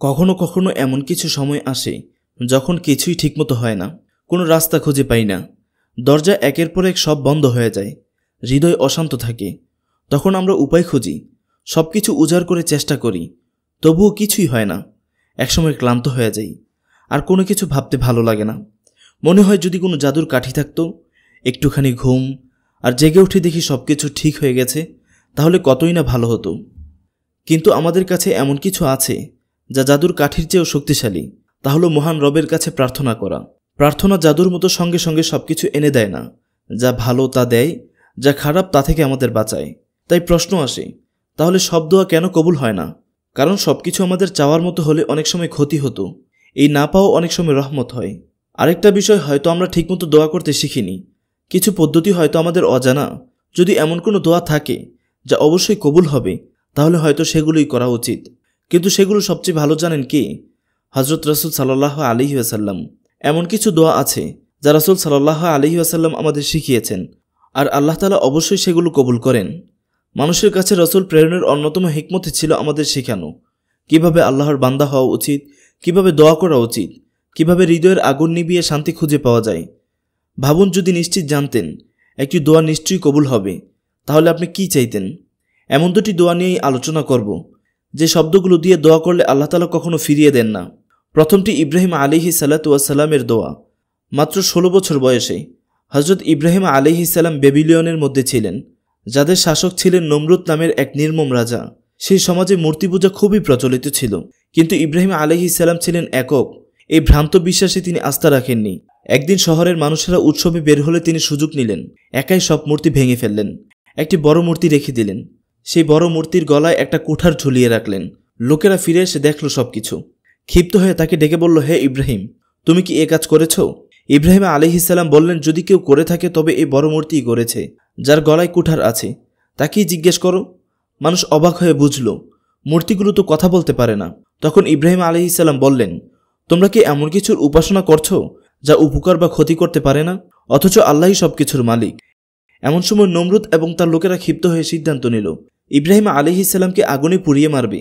কখনো কখনো এমন কিছু সময় আসে যখন কিছুই ঠিকমতো হয় না, কোনো রাস্তা খুঁজে পাই না, দরজা একের পর এক সব বন্ধ হয়ে যায়, হৃদয় অশান্ত থাকে। তখন আমরা উপায় খুঁজি, সব কিছু উজাড় করে চেষ্টা করি, তবুও কিছুই হয় না। একসময় ক্লান্ত হয়ে যাই, আর কোনো কিছু ভাবতে ভালো লাগে না। মনে হয় যদি কোনো জাদুর কাঠি থাকতো, একটুখানি ঘুম, আর জেগে উঠে দেখি সব কিছু ঠিক হয়ে গেছে, তাহলে কতই না ভালো হতো। কিন্তু আমাদের কাছে এমন কিছু আছে যা জাদুর কাঠির চেয়েও শক্তিশালী, তা হলো মহান রবের কাছে প্রার্থনা করা। প্রার্থনা জাদুর মতো সঙ্গে সঙ্গে সবকিছু এনে দেয় না, যা ভালো তা দেয়, যা খারাপ তা থেকে আমাদের বাঁচায়। তাই প্রশ্ন আসে, তাহলে সব দোয়া কেন কবুল হয় না? কারণ সবকিছু আমাদের চাওয়ার মতো হলে অনেক সময় ক্ষতি হতো, এই না পাওয়া অনেক সময় রহমত হয়। আরেকটা বিষয়, হয়তো আমরা ঠিকমতো দোয়া করতে শিখিনি, কিছু পদ্ধতি হয়তো আমাদের অজানা। যদি এমন কোনো দোয়া থাকে যা অবশ্যই কবুল হবে, তাহলে হয়তো সেগুলোই করা উচিত। কিন্তু সেগুলো সবচেয়ে ভালো জানেন কে? হযরত রাসূল সাল্লাল্লাহু আলাইহি ওয়াসাল্লাম। এমন কিছু দোয়া আছে যা রাসূল সাল্লাল্লাহু আলাইহি ওয়াসাল্লাম আমাদের শিখিয়েছেন, আর আল্লাহ তাআলা অবশ্যই সেগুলো কবুল করেন। মানুষের কাছে রাসূল প্রেরণের অন্যতম হিকমতই ছিল আমাদের শেখানো কিভাবে আল্লাহর বান্দা হওয়া উচিত, কিভাবে দোয়া করা উচিত, কিভাবে হৃদয়ের আগুন নিভিয়ে শান্তি খুঁজে পাওয়া যায়। ভাবুন, যদি নিশ্চিত জানতেন একটি দোয়া নিশ্চয়ই কবুল হবে, তাহলে আপনি কি চাইতেন? এমন দুটি দোয়া নিয়েই আলোচনা করব, যে শব্দগুলো দিয়ে দোয়া করলে আল্লাহ তাআলা কখনো ফিরিয়ে দেন না। প্রথমটি ইব্রাহিম আলাইহিস সালাতু ওয়াস সালামের দোয়া। মাত্র 16 বছর বয়সে হযরত ইব্রাহিম আলাইহিস সালাম বেবিলনের মধ্যে ছিলেন, যাদের শাসক ছিলেন নমরুদ নামের এক নির্মম রাজা। সেই সমাজে মূর্তি পূজা খুবই প্রচলিত ছিল, কিন্তু ইব্রাহিম আলাইহিস সালাম ছিলেন একক। এই ভ্রান্ত বিশ্বাসে তিনি আস্থা রাখেননি। একদিন শহরের মানুষেরা উৎসবে বের হলে তিনি সুযোগ নিলেন, একাই সব মূর্তি ভেঙে ফেললেন, একটি বড় মূর্তি রেখে দিলেন। সেই বড় মূর্তির গলায় একটা কুঠার ঝুলিয়ে রাখলেন। লোকেরা ফিরে এসে দেখল সবকিছু। ক্ষিপ্ত হয়ে তাকে ডেকে বলল, হে ইব্রাহিম, তুমি কি এ কাজ করেছ? ইব্রাহিম আলাইহিস সালাম বললেন, যদি কেউ করে থাকে তবে এই বড় মূর্তিই করেছে, যার গলায় কুঠার আছে, তাকেই জিজ্ঞেস করো। মানুষ অবাক হয়ে বুঝল, মূর্তিগুলো তো কথা বলতে পারে না। তখন ইব্রাহিম আলাইহিস সালাম বললেন, তোমরা কি এমন কিছুর উপাসনা করছো যা উপকার বা ক্ষতি করতে পারে না, অথচ আল্লাহই সবকিছুর মালিক? এমন সময় নমরুদ এবং তার লোকেরা ক্ষিপ্ত হয়ে সিদ্ধান্ত নিল, ইব্রাহিম আলাইহিস সালামকে আগুনে পুড়িয়ে মারবে।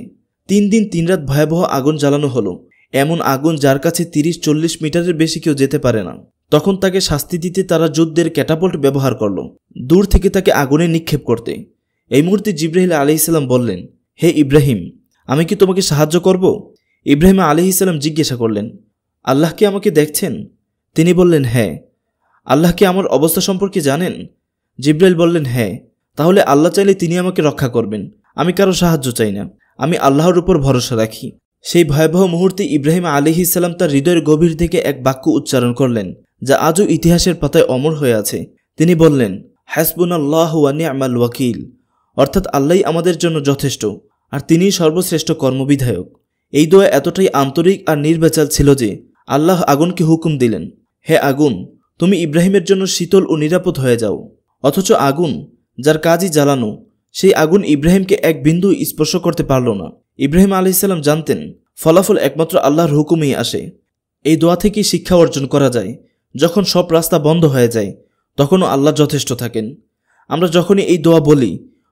3 দিন 3 রাত ভয়াবহ আগুন জ্বালানো হলো, এমন আগুন যার কাছে 30-40 মিটারের বেশি কেউ যেতে পারে না। তখন তাকে শাস্তি দিতে তারা যুদ্ধের ক্যাটাপল্ট ব্যবহার করল, দূর থেকে তাকে আগুনে নিক্ষেপ করতে। এই মুহূর্তে জিবরাইল আলাইহিস সালাম বললেন, হে ইব্রাহিম, আমি কি তোমাকে সাহায্য করব? ইব্রাহিম আলাইহিস সালাম জিজ্ঞাসা করলেন, আল্লাহ কি আমাকে দেখছেন? তিনি বললেন, হ্যাঁ। আল্লাহ কি আমার অবস্থা সম্পর্কে জানেন? জিবরাইল বললেন, হ্যাঁ। তাহলে আল্লাহ চাইলে তিনি আমাকে রক্ষা করবেন, আমি কারো সাহায্য চাই না, আমি আল্লাহর উপর ভরসা রাখি। সেই ভয়াবহ মুহূর্তে ইব্রাহিম আলাইহিস সালাম তার হৃদয়ের গভীর থেকে এক বাক্য উচ্চারণ করলেন, যা আজও ইতিহাসের পাতায় অমর হয়ে আছে। তিনি বললেন, হাসবুনাল্লাহু ওয়া নি'মাল ওয়াকিল, অর্থাৎ আল্লাহই আমাদের জন্য যথেষ্ট, আর তিনিই সর্বশ্রেষ্ঠ কর্মবিধায়ক। এই দোয়া এতটাই আন্তরিক আর নির্ভেজাল ছিল যে আল্লাহ আগুনকে হুকুম দিলেন, হে আগুন, তুমি ইব্রাহিমের জন্য শীতল ও নিরাপদ হয়ে যাও। অথচ আগুন, যার কাজই জ্বালানো, সেই আগুন ইব্রাহিমকে এক বিন্দু স্পর্শ করতে পারল না। ইব্রাহিম আলাইহিস সালাম জানতেন, ফলাফল একমাত্র আল্লাহর হুকুমেই আসে। এই দোয়া থেকেই শিক্ষা অর্জন করা যায়, যখন সব রাস্তা বন্ধ হয়ে যায়, তখনও আল্লাহ যথেষ্ট থাকেন। আমরা যখনই এই দোয়া বলি,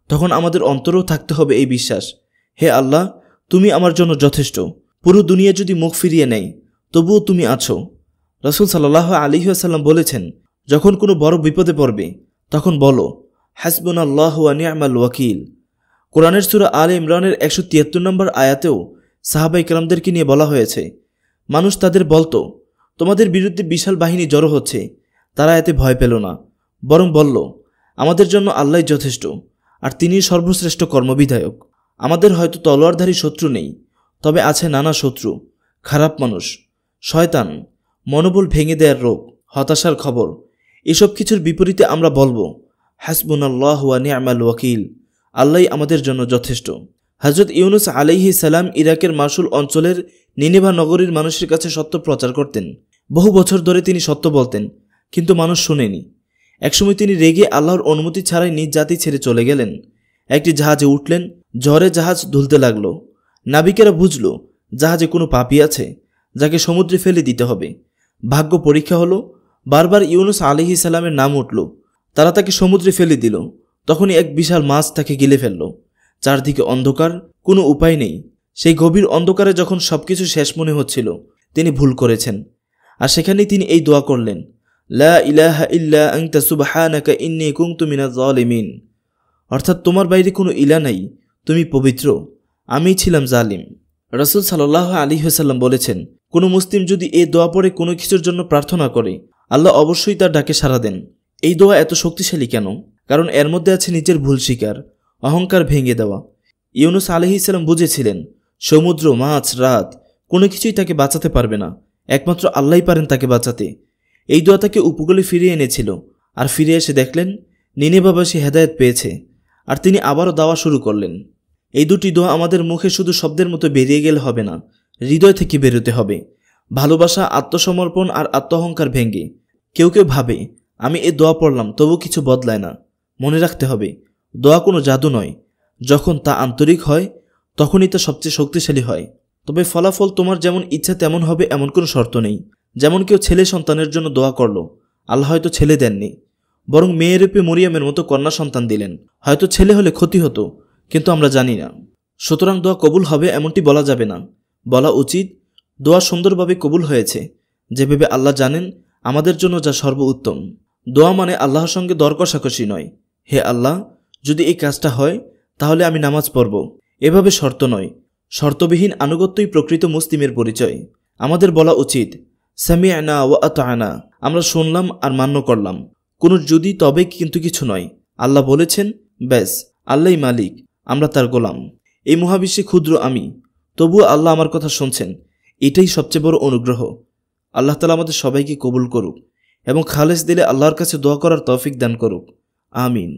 তখন আমাদের অন্তরেও থাকতে হবে এই বিশ্বাস, হে আল্লাহ, তুমি আমার জন্য যথেষ্ট। পুরো দুনিয়া যদি মুখ ফিরিয়ে নেয়, তবুও তুমি আছো। রাসূল সাল্লাল্লাহু আলাইহি ওয়াসাল্লাম বলেছেন, যখন কোনো বড় বিপদে পড়বে, তখন বলো, হাসবুনাল্লাহু ওয়া নি'মাল ওয়াকিল। কোরআনের সূরা আলে ইমরানের 173 নম্বর আয়াতেও সাহাবায়ে কেরামদেরকে নিয়ে বলা হয়েছে, মানুষ তাদের বলতো, তোমাদের বিরুদ্ধে বিশাল বাহিনী জড়ো হচ্ছে। তারা এতে ভয় পেল না, বরং বলল, আমাদের জন্য আল্লাহই যথেষ্ট, আর তিনিই সর্বশ্রেষ্ঠ কর্মবিধায়ক। আমাদের হয়তো তলোয়ারধারী শত্রু নেই, তবে আছে নানা শত্রু, খারাপ মানুষ, শয়তান, মনোবল ভেঙে দেওয়ার রোগ, হতাশার খবর। এসব কিছুর বিপরীতে আমরা বলবো, হাসবুনাল্লাহু ওয়া নি'মাল ওয়াকিল, আল্লাহই আমাদের জন্য যথেষ্ট। হযরত ইউনুস আলাইহিস সালাম ইরাকের মাসুল অঞ্চলের নিনেভা নগরীর মানুষের কাছে সত্য প্রচার করতেন। বহু বছর ধরে তিনি সত্য বলতেন, কিন্তু মানুষ শোনেনি। একসময় তিনি রেগে আল্লাহর অনুমতি ছাড়াই নিজ জাতি ছেড়ে চলে গেলেন। একটি জাহাজে উঠলেন, ঝড়ে জাহাজ দুলতে লাগল। নাবিকেরা বুঝল, জাহাজে কোনো পাপী আছে, যাকে সমুদ্রে ফেলে দিতে হবে। ভাগ্য পরীক্ষা হলো, বারবার ইউনুস আলাইহিস সালামের নাম উঠল। তারা তাকে সমুদ্রে ফেলে দিল। তখনই এক বিশাল মাছ তাকে গিলে ফেলল। চারদিকে অন্ধকার, কোনো উপায় নেই। সেই গভীর অন্ধকারে যখন সবকিছু শেষ মনে হচ্ছিল তিনি ভুল করেছেন, আর সেখানেই তিনি এই দোয়া করলেন, লা ইলাহা ইল্লা আনতা সুবহানাকা ইন্নী কুনতু মিনাজ জালিমিন। অর্থাৎ তোমার বাইরে কোনো ইলা নাই, তুমি পবিত্র, আমিই ছিলাম জালিম। রাসূল সাল্লাল্লাহু আলাইহি ওয়াসাল্লাম বলেছেন, কোনো মুসলিম যদি এই দোয়া পড়ে কোনো কিছুর জন্য প্রার্থনা করে আল্লাহ অবশ্যই তার ডাকে সাড়া দেন। এই দোয়া এত শক্তিশালী কেন? কারণ এর মধ্যে আছে নিজের ভুল স্বীকার, অহংকার ভেঙে দেওয়া। ইউনুস আলাইহিস সালাম বুঝেছিলেন সমুদ্র, মাছ, রাত কোনো কিছুই তাকে বাঁচাতে পারবে না, একমাত্র আল্লাহই পারেন তাকে বাঁচাতে। এই দোয়া তাকে উপকূলে ফিরিয়ে এনেছিল, আর ফিরে এসে দেখলেন নিনেবাবাসী হেদায়েত পেয়েছে, আর তিনি আবারও দাওয়া শুরু করলেন। এই দুটি দোয়া আমাদের মুখে শুধু শব্দের মতো বেরিয়ে গেলে হবে না, হৃদয় থেকে বেরোতে হবে, ভালোবাসা, আত্মসমর্পণ আর আত্মহংকার ভেঙে। কেউ কেউ ভাবে আমি এ দোয়া পড়লাম তবু কিছু বদলায় না। মনে রাখতে হবে, দোয়া কোনো জাদু নয়, যখন তা আন্তরিক হয় তখনই তা সবচেয়ে শক্তিশালী হয়। তবে ফলাফল তোমার যেমন ইচ্ছা তেমন হবে এমন কোনো শর্ত নেই। যেমন কেউ ছেলে সন্তানের জন্য দোয়া করলো, আল্লাহ হয়তো ছেলে দেননি, বরং মেয়েরূপে মরিয়মের মতো কন্যা সন্তান দিলেন। হয়তো ছেলে হলে ক্ষতি হতো, কিন্তু আমরা জানি না। সুতরাং দোয়া কবুল হবে এমনটি বলা যাবে না। বলা উচিত দোয়া সুন্দরভাবে কবুল হয়েছে, যেভাবে আল্লাহ জানেন আমাদের জন্য যা সর্বোত্তম। দোয়া মানে আল্লাহর সঙ্গে দর কষাকষি নয়, হে আল্লাহ যদি এই কাজটা হয় তাহলে আমি নামাজ পড়ব, এভাবে শর্ত নয়। শর্তবিহীন আনুগত্যই প্রকৃত মুসলিমের পরিচয়। আমাদের বলা উচিত সামি'না ওয়া আতা'না, আমরা শুনলাম আর মান্য করলাম, কোনো যদি তবে কিন্তু কিছু নয়। আল্লাহ বলেছেন, ব্যাস, আল্লাহই মালিক, আমরা তার গোলাম। এই মহাবিশ্বে ক্ষুদ্র আমি, তবুও আল্লাহ আমার কথা শুনছেন, এটাই সবচেয়ে বড় অনুগ্রহ। আল্লাহ তাআলা আমাদের সবাইকে কবুল করুক এবং খালেস দিলে আল্লাহর কাছে দোয়া করার তৌফিক দান করুক। আমিন।